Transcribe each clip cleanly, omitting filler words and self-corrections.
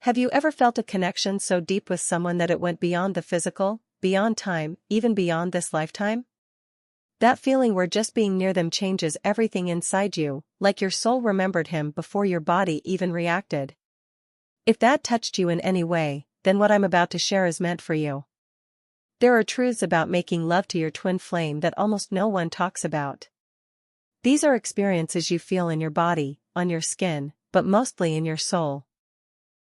Have you ever felt a connection so deep with someone that it went beyond the physical, beyond time, even beyond this lifetime? That feeling where just being near them changes everything inside you, like your soul remembered him before your body even reacted. If that touched you in any way, then what I'm about to share is meant for you. There are truths about making love to your twin flame that almost no one talks about. These are experiences you feel in your body, on your skin, but mostly in your soul.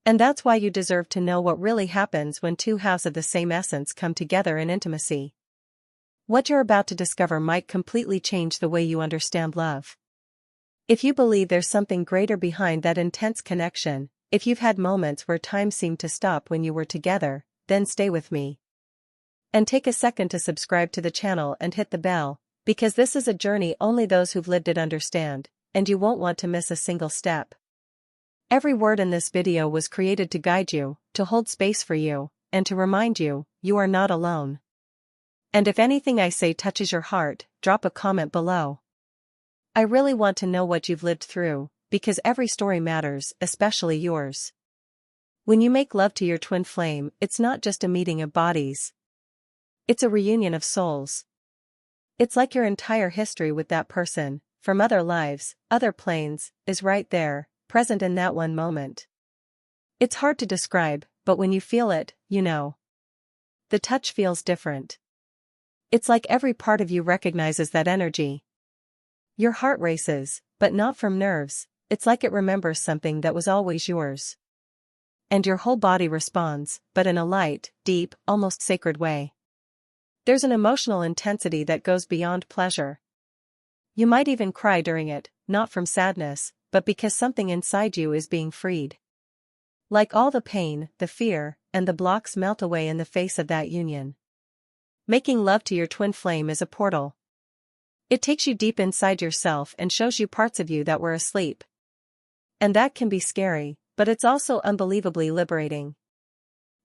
And that's why you deserve to know what really happens when two halves of the same essence come together in intimacy. What you're about to discover might completely change the way you understand love. If you believe there's something greater behind that intense connection, if you've had moments where time seemed to stop when you were together, then stay with me. And take a second to subscribe to the channel and hit the bell, because this is a journey only those who've lived it understand, and you won't want to miss a single step. Every word in this video was created to guide you, to hold space for you, and to remind you, you are not alone. And if anything I say touches your heart, drop a comment below. I really want to know what you've lived through, because every story matters, especially yours. When you make love to your twin flame, it's not just a meeting of bodies. It's a reunion of souls. It's like your entire history with that person, from other lives, other planes, is right there, present in that one moment. It's hard to describe, but when you feel it, you know. The touch feels different. It's like every part of you recognizes that energy. Your heart races, but not from nerves, it's like it remembers something that was always yours. And your whole body responds, but in a light, deep, almost sacred way. There's an emotional intensity that goes beyond pleasure. You might even cry during it, not from sadness, but because something inside you is being freed. Like all the pain, the fear, and the blocks melt away in the face of that union. Making love to your twin flame is a portal. It takes you deep inside yourself and shows you parts of you that were asleep. And that can be scary, but it's also unbelievably liberating.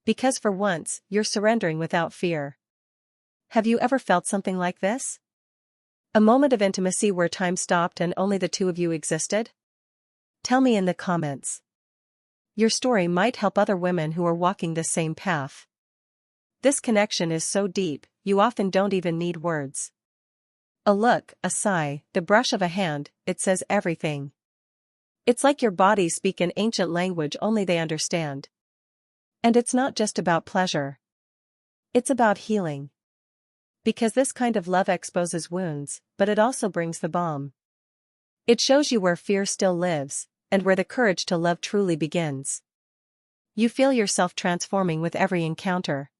Because for once, you're surrendering without fear. Have you ever felt something like this? A moment of intimacy where time stopped and only the two of you existed? Tell me in the comments. Your story might help other women who are walking the same path. This connection is so deep, you often don't even need words. A look, a sigh, the brush of a hand, it says everything. It's like your bodies speak an ancient language only they understand. And it's not just about pleasure. It's about healing. Because this kind of love exposes wounds, but it also brings the balm. It shows you where fear still lives, and where the courage to love truly begins. You feel yourself transforming with every encounter.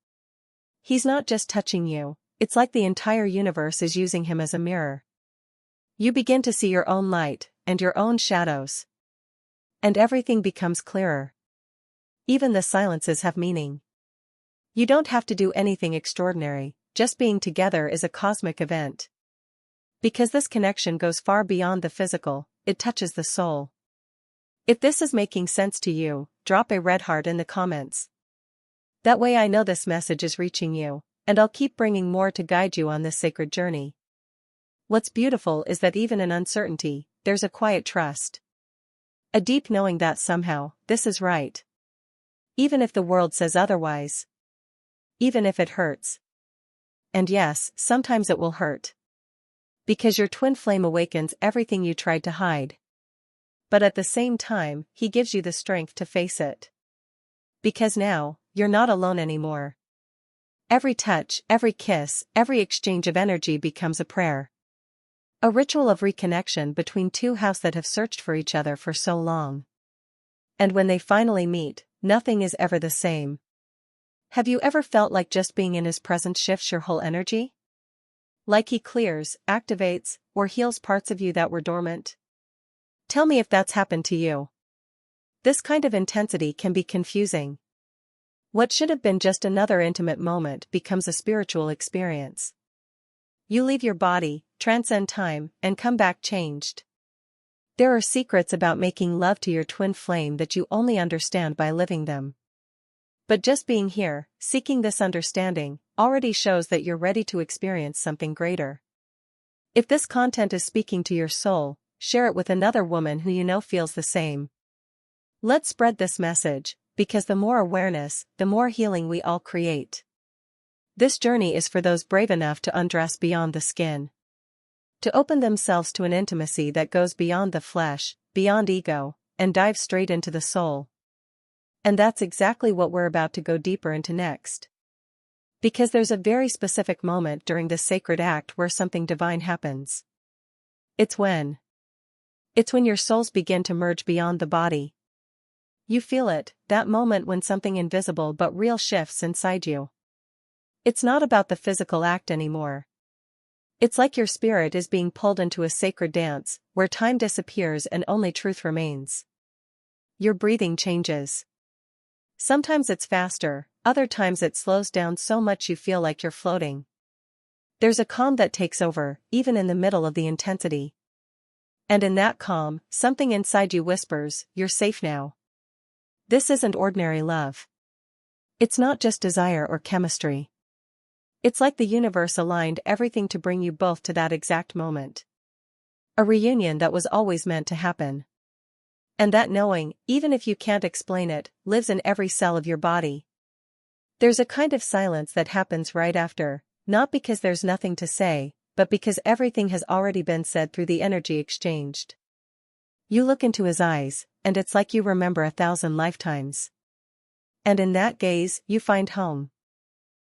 He's not just touching you, it's like the entire universe is using him as a mirror. You begin to see your own light, and your own shadows. And everything becomes clearer. Even the silences have meaning. You don't have to do anything extraordinary, just being together is a cosmic event. Because this connection goes far beyond the physical, it touches the soul. If this is making sense to you, drop a red heart in the comments. That way I know this message is reaching you, and I'll keep bringing more to guide you on this sacred journey. What's beautiful is that even in uncertainty, there's a quiet trust. A deep knowing that somehow, this is right. Even if the world says otherwise. Even if it hurts. And yes, sometimes it will hurt. Because your twin flame awakens everything you tried to hide. But at the same time, he gives you the strength to face it. Because now, you're not alone anymore. Every touch, every kiss, every exchange of energy becomes a prayer. A ritual of reconnection between two halves that have searched for each other for so long. And when they finally meet, nothing is ever the same. Have you ever felt like just being in his presence shifts your whole energy? Like he clears, activates, or heals parts of you that were dormant? Tell me if that's happened to you. This kind of intensity can be confusing. What should have been just another intimate moment becomes a spiritual experience. You leave your body, transcend time, and come back changed. There are secrets about making love to your twin flame that you only understand by living them. But just being here, seeking this understanding, already shows that you're ready to experience something greater. If this content is speaking to your soul, share it with another woman who you know feels the same. Let's spread this message, Because the more awareness, the more healing we all create. This journey is for those brave enough to undress beyond the skin. To open themselves to an intimacy that goes beyond the flesh, beyond ego, and dives straight into the soul. And that's exactly what we're about to go deeper into next. Because there's a very specific moment during this sacred act where something divine happens. It's when your souls begin to merge beyond the body. You feel it, that moment when something invisible but real shifts inside you. It's not about the physical act anymore. It's like your spirit is being pulled into a sacred dance, where time disappears and only truth remains. Your breathing changes. Sometimes it's faster, other times it slows down so much you feel like you're floating. There's a calm that takes over, even in the middle of the intensity. And in that calm, something inside you whispers, "You're safe now." This isn't ordinary love. It's not just desire or chemistry. It's like the universe aligned everything to bring you both to that exact moment. A reunion that was always meant to happen. And that knowing, even if you can't explain it, lives in every cell of your body. There's a kind of silence that happens right after, not because there's nothing to say, but because everything has already been said through the energy exchanged. You look into his eyes, and it's like you remember 1,000 lifetimes. And in that gaze, you find home.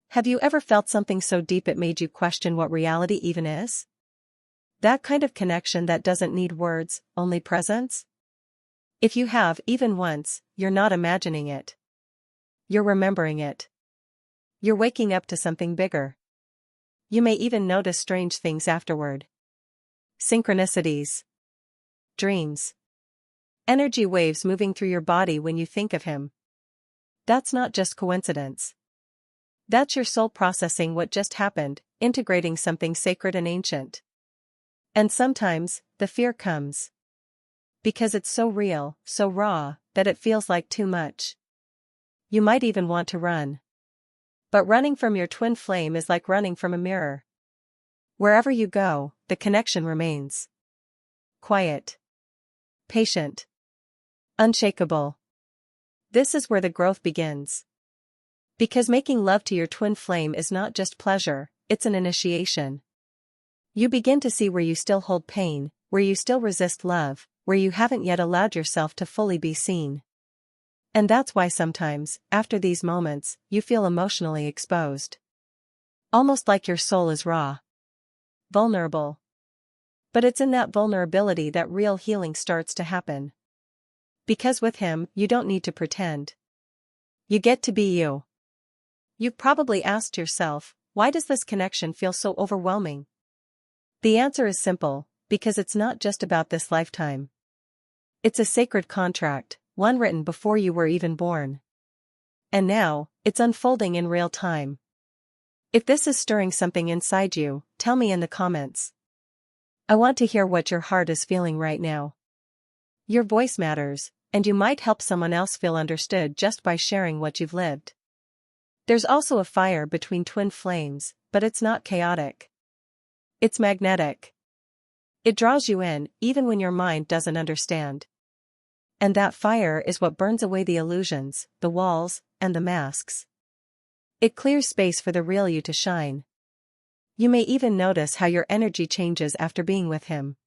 Have you ever felt something so deep it made you question what reality even is? That kind of connection that doesn't need words, only presence? If you have, even once, you're not imagining it. You're remembering it. You're waking up to something bigger. You may even notice strange things afterward. Synchronicities. Dreams. Energy waves moving through your body when you think of him. That's not just coincidence. That's your soul processing what just happened, integrating something sacred and ancient. And sometimes, the fear comes. Because it's so real, so raw, that it feels like too much. You might even want to run. But running from your twin flame is like running from a mirror. Wherever you go, the connection remains. Quiet. Patient. Unshakable. This is where the growth begins. Because making love to your twin flame is not just pleasure, it's an initiation. You begin to see where you still hold pain, where you still resist love, where you haven't yet allowed yourself to fully be seen. And that's why sometimes, after these moments, you feel emotionally exposed. Almost like your soul is raw. Vulnerable. But it's in that vulnerability that real healing starts to happen. Because with him, you don't need to pretend. You get to be you. You've probably asked yourself, why does this connection feel so overwhelming? The answer is simple, because it's not just about this lifetime. It's a sacred contract, one written before you were even born. And now, it's unfolding in real time. If this is stirring something inside you, tell me in the comments. I want to hear what your heart is feeling right now. Your voice matters, and you might help someone else feel understood just by sharing what you've lived. There's also a fire between twin flames, but it's not chaotic. It's magnetic. It draws you in, even when your mind doesn't understand. And that fire is what burns away the illusions, the walls, and the masks. It clears space for the real you to shine. You may even notice how your energy changes after being with him.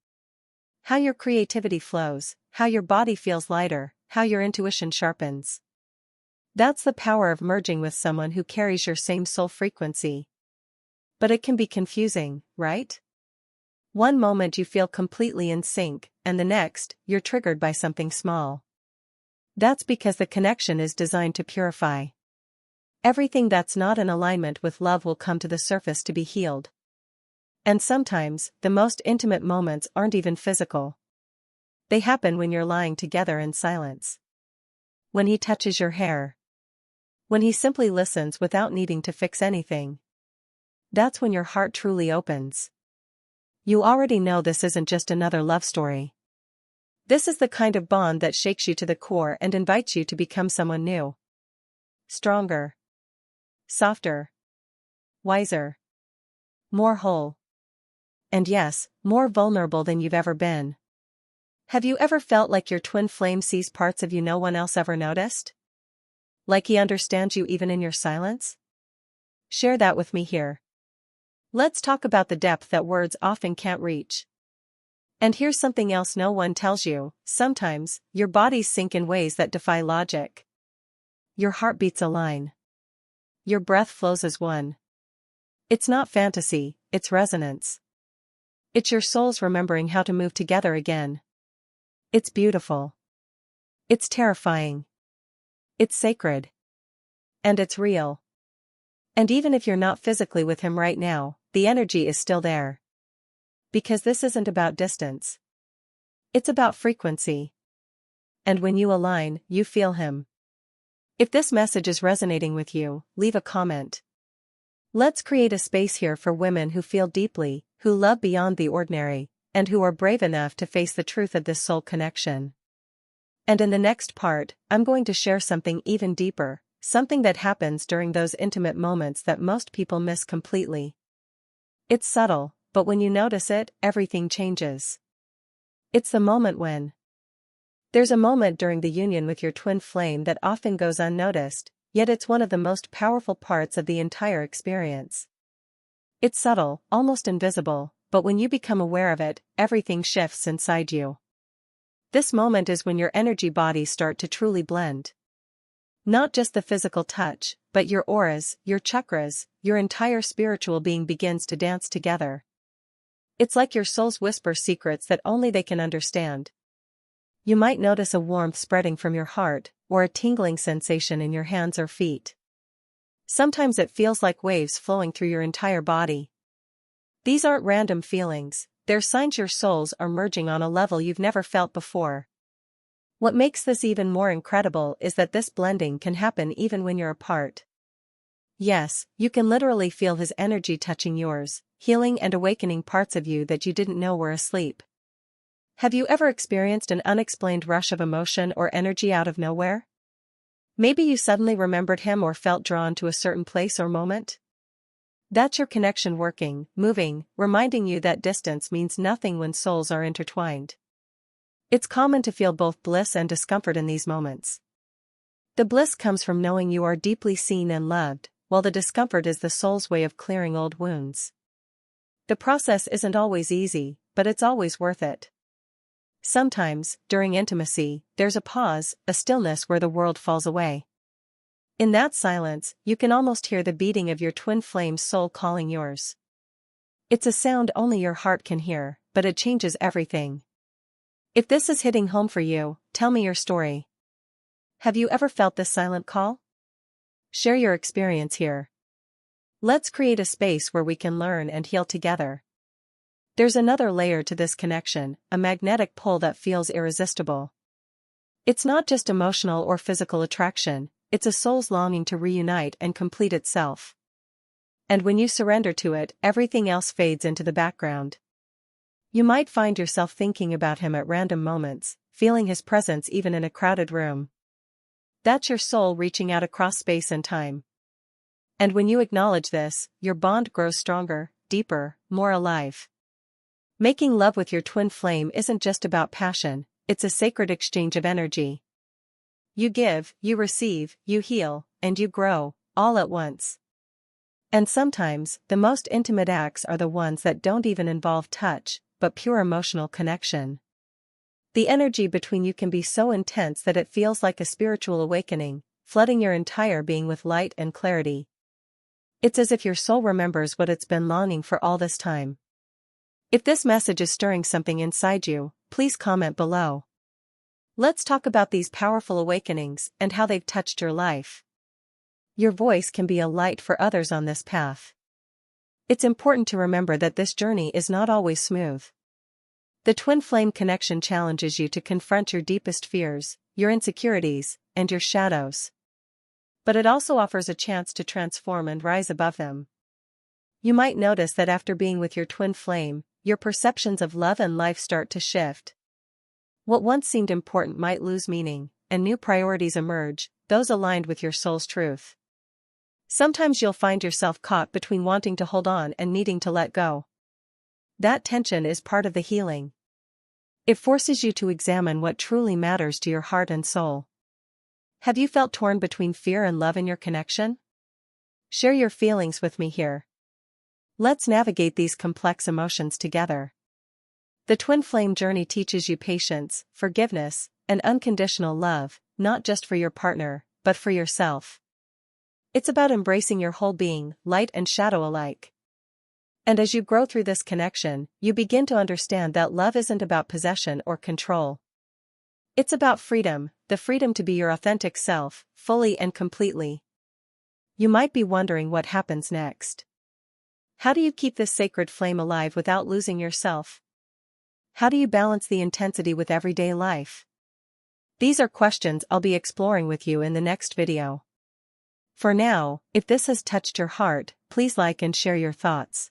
How your creativity flows, how your body feels lighter, how your intuition sharpens. That's the power of merging with someone who carries your same soul frequency. But it can be confusing, right? One moment you feel completely in sync, and the next, you're triggered by something small. That's because the connection is designed to purify. Everything that's not in alignment with love will come to the surface to be healed. And sometimes, the most intimate moments aren't even physical. They happen when you're lying together in silence. When he touches your hair. When he simply listens without needing to fix anything. That's when your heart truly opens. You already know this isn't just another love story. This is the kind of bond that shakes you to the core and invites you to become someone new. Stronger. Softer. Wiser. More whole. And yes, more vulnerable than you've ever been. Have you ever felt like your twin flame sees parts of you no one else ever noticed? like he understands you even in your silence? Share that with me here. Let's talk about the depth that words often can't reach. And here's something else no one tells you: sometimes, your bodies sync in ways that defy logic. Your heartbeats align. Your breath flows as one. It's not fantasy, it's resonance. It's your souls remembering how to move together again. It's beautiful. It's terrifying. It's sacred. And it's real. And even if you're not physically with him right now, the energy is still there. Because this isn't about distance. It's about frequency. And when you align, you feel him. If this message is resonating with you, leave a comment. Let's create a space here for women who feel deeply, who love beyond the ordinary, and who are brave enough to face the truth of this soul connection. And in the next part, I'm going to share something even deeper, something that happens during those intimate moments that most people miss completely. It's subtle, but when you notice it, everything changes. It's the moment when. There's a moment during the union with your twin flame that often goes unnoticed, yet it's one of the most powerful parts of the entire experience. It's subtle, almost invisible, but when you become aware of it, everything shifts inside you. This moment is when your energy bodies start to truly blend. Not just the physical touch, but your auras, your chakras, your entire spiritual being begins to dance together. It's like your souls whisper secrets that only they can understand. You might notice a warmth spreading from your heart, or a tingling sensation in your hands or feet. Sometimes it feels like waves flowing through your entire body. These aren't random feelings, they're signs your souls are merging on a level you've never felt before. What makes this even more incredible is that this blending can happen even when you're apart. Yes, you can literally feel his energy touching yours, healing and awakening parts of you that you didn't know were asleep. Have you ever experienced an unexplained rush of emotion or energy out of nowhere? Maybe you suddenly remembered him or felt drawn to a certain place or moment? That's your connection working, moving, reminding you that distance means nothing when souls are intertwined. It's common to feel both bliss and discomfort in these moments. The bliss comes from knowing you are deeply seen and loved, while the discomfort is the soul's way of clearing old wounds. The process isn't always easy, but it's always worth it. Sometimes, during intimacy, there's a pause, a stillness where the world falls away. In that silence, you can almost hear the beating of your twin flame's soul calling yours. It's a sound only your heart can hear, but it changes everything. If this is hitting home for you, tell me your story. Have you ever felt this silent call? Share your experience here. Let's create a space where we can learn and heal together. There's another layer to this connection, a magnetic pull that feels irresistible. It's not just emotional or physical attraction, it's a soul's longing to reunite and complete itself. And when you surrender to it, everything else fades into the background. You might find yourself thinking about him at random moments, feeling his presence even in a crowded room. That's your soul reaching out across space and time. And when you acknowledge this, your bond grows stronger, deeper, more alive. Making love with your twin flame isn't just about passion, it's a sacred exchange of energy. You give, you receive, you heal, and you grow, all at once. And sometimes, the most intimate acts are the ones that don't even involve touch, but pure emotional connection. The energy between you can be so intense that it feels like a spiritual awakening, flooding your entire being with light and clarity. It's as if your soul remembers what it's been longing for all this time. If this message is stirring something inside you, please comment below. Let's talk about these powerful awakenings and how they've touched your life. Your voice can be a light for others on this path. It's important to remember that this journey is not always smooth. The twin flame connection challenges you to confront your deepest fears, your insecurities, and your shadows. But it also offers a chance to transform and rise above them. You might notice that after being with your twin flame, your perceptions of love and life start to shift. What once seemed important might lose meaning, and new priorities emerge, those aligned with your soul's truth. Sometimes you'll find yourself caught between wanting to hold on and needing to let go. That tension is part of the healing. It forces you to examine what truly matters to your heart and soul. Have you felt torn between fear and love in your connection? Share your feelings with me here. Let's navigate these complex emotions together. The twin flame journey teaches you patience, forgiveness, and unconditional love, not just for your partner, but for yourself. It's about embracing your whole being, light and shadow alike. And as you grow through this connection, you begin to understand that love isn't about possession or control. It's about freedom, the freedom to be your authentic self, fully and completely. You might be wondering what happens next. How do you keep this sacred flame alive without losing yourself? How do you balance the intensity with everyday life? These are questions I'll be exploring with you in the next video. For now, if this has touched your heart, please like and share your thoughts.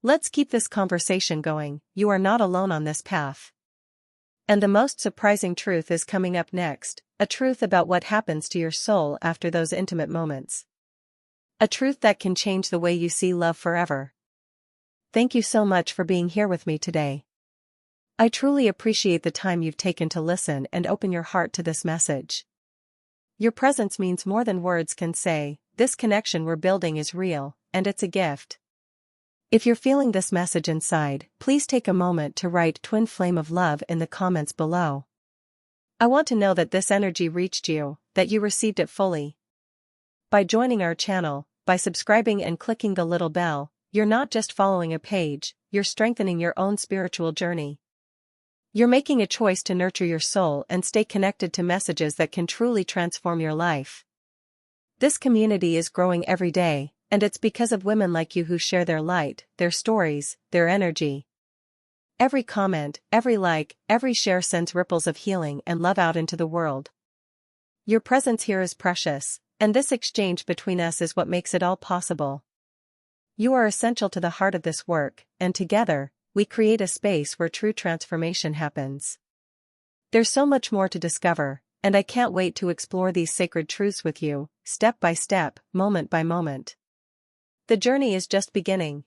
Let's keep this conversation going. You are not alone on this path. And the most surprising truth is coming up next, a truth about what happens to your soul after those intimate moments. A truth that can change the way you see love forever. Thank you so much for being here with me today. I truly appreciate the time you've taken to listen and open your heart to this message. Your presence means more than words can say. This connection we're building is real, and it's a gift. If you're feeling this message inside, please take a moment to write Twin Flame of Love in the comments below. I want to know that this energy reached you, that you received it fully. By joining our channel, by subscribing and clicking the little bell, you're not just following a page, you're strengthening your own spiritual journey. You're making a choice to nurture your soul and stay connected to messages that can truly transform your life. This community is growing every day, and it's because of women like you who share their light, their stories, their energy. Every comment, every like, every share sends ripples of healing and love out into the world. Your presence here is precious, and this exchange between us is what makes it all possible. You are essential to the heart of this work, and together, we create a space where true transformation happens. There's so much more to discover, and I can't wait to explore these sacred truths with you, step by step, moment by moment. The journey is just beginning,